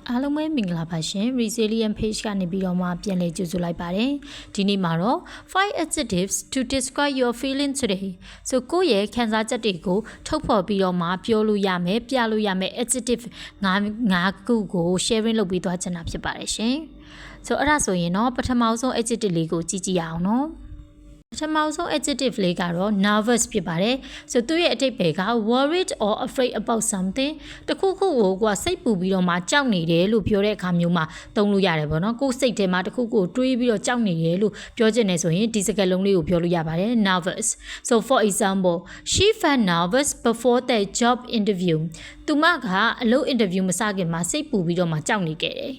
အားလုံးပဲမင်္ဂလာပါရှင် Resilient Page ကနေပြီးတော့မှပြန်လည်ကြိုဆိုလိုက်ပါတယ်ဒီနေ့မှာတော့ 5 adjectives to describe your feelings today ဆိုကိုယ့်ရဲ့ခံစားချက်တွေကိုထုတ်ဖော်ပြီးတော့မှပြောလို့ရမယ်ပြလို့ရမယ် adjective 5ခုကို sharing လုပ်ပြီးသွားချင်တာဖြစ်ပါတယ်ရှင်ဆိုအဲ့ဒါဆိုရင်တော့ပထမဆုံး adjective လေးကိုကြည့်ကြည့်ရအောင်နော်ပထမဆုံး adjective လေးကတော့ nervous ဖြစ်ပါတယ်ဆိုသူ့ရဲ့အဓိပ္ပာယ်က worried or afraid about something တခုခုကိုစိတ်ပူပြီးတော့မှကြောက်နေတယ်လို့ပြောတဲ့အခါမျိုးမှာသုံးလို့ရတယ်ပေါ့နော်ကိုယ်စိတ်ထဲမှာတခုခုတွေးပြီးတော့ကြောက်နေတယ်လို့ပြောချင်တယ်ဆိုရင်ဒီစကားလုံးလေးကိုပြောလို့ရပါတယ် nervous so for example she felt nervous before the job interview သူမကအလုပ် interview မစခင်မှာစိတ်ပူပြီးတော့မှကြောက်နေခဲ့တယ်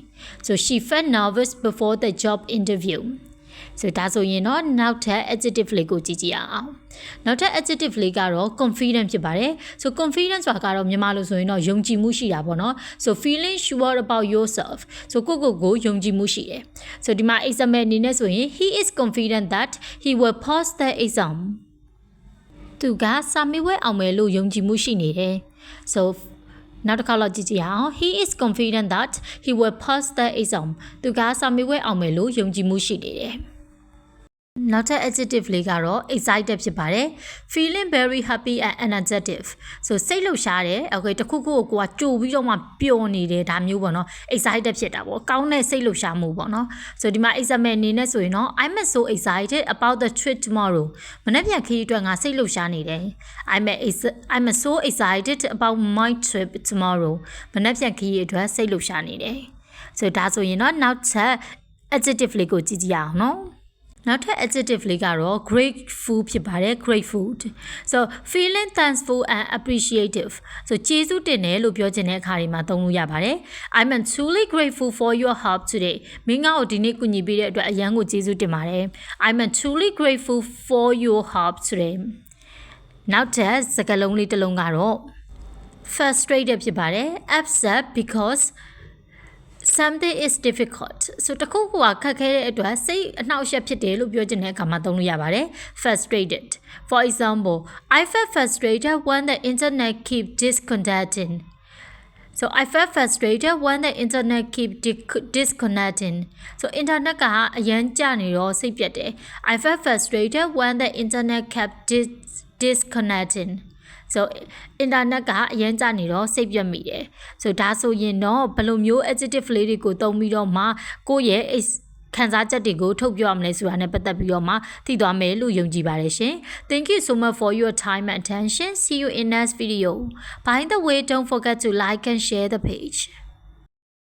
so she felt nervous before the job interview so ဒါဆိုရင်တော့နောက်ထပ် adjective လေးကိုကြည့်ကြည့်အောင်နောက်ထပ် adjective လေးကတော့ confident ဖြစ်ပါတယ် so confident ဆိုတာကတော့မြန်မာလိုဆိုရင်တော့ယုံကြည်မှုရှိတာပေါ့နော် so feeling sure about yourself so ကိုယုံကြည်မှုရှိတယ် so ဒီမှာ example အနေနဲ့ဆိုရင် he is confident that he will pass the exam သူကစာမေးပွဲအောင်မယ်လို့ယုံကြည်မှုရှိနေတယ် soနောက်တစ်ခါတော့ကြည့်ကြည့်အောင် he is confident that he will pass the exam သူကစာမေးပွဲအောင်မယ်လို့ယုံကြည်မှုရှိနေတယ်နောက်ထပ် adjective လေးကတော့ excited ဖြစ်ပါတယ် feeling very happy and energetic so စိတ်လှုပ်ရှားတယ် okay တခုခုကိုကကြိုပြီးတော့မှပျော်နေတယ်ဒါမျိုးပေါ့နော် excited ဖြစ်တာပေါ့ကောင်းတဲ့စိတ်လှုပ်ရှားမှုပေါ့နော် so ဒီမှာ example အနေနဲ့ဆိုရင်တော့ I'm so excited about the trip tomorrow မနေ့ပြန်ခရီးအတွက်ငါစိတ်လှုပ်ရှားနေတယ် I'm so excited about my trip tomorrow မနေ့ပြန်ခရီးအတွက်စိတ်လှုပ်ရှားနေတယ် so ဒါဆိုရင်တော့နောက်ထပ် adjective လေးကိုကြည့်ကြည့်အောင်နော်နောက်ထပ် adjective လေးကတော့ grateful ဖြစ်ပါတယ် grateful so feeling thankful and appreciative so ကျေးဇူးတင်တယ်လို့ပြောချင်တဲ့အခါတွေမှာသုံးလို့ရပါတယ် I'm truly grateful for your help today မင်းငါ့ကိုဒီနေ့ကူညီပေးတဲ့အတွက်အရန်ကိုကျေးဇူးတင်ပါတယ် I'm truly grateful for your help today နောက်ထပ်စကားလုံးလေးတစ်လုံးကတော့ frustrated ဖြစ်ပါတယ် upset because something is difficult so တခုခုကခက်ခဲတဲ့အတွက်စိတ်အနှောက်အယှက်ဖြစ်တယ်လို့ပြောချင်တဲ့အခါမှာသုံးလို့ရပါတယ် frustrated for example I felt frustrated when the internet keep disconnecting so I felt frustrated when the internet keep disconnecting so internet ကအရန်ကျနေတော့စိတ်ပြတ်တယ် I felt frustrated when the internet kept disconnecting so internet ကအရင်ကြနေတော့စိတ်ပြတ်မိတယ် so ဒါဆိုရင်တော့ဘယ်လိုမျိုး adjective လေးတွေကိုသုံးပြီးတော့မှကိုယ့်ရဲ့ခံစားချက်တွေကိုထုတ်ပြောရမလဲဆိုတာနဲ့ပတ်သက်ပြီးတော့မှသိသွားမယ်လို့ယုံကြည်ပါတယ်ရှင် Thank you so much for your time and attention. See you in next video. By the way, don't forget to like and share the page.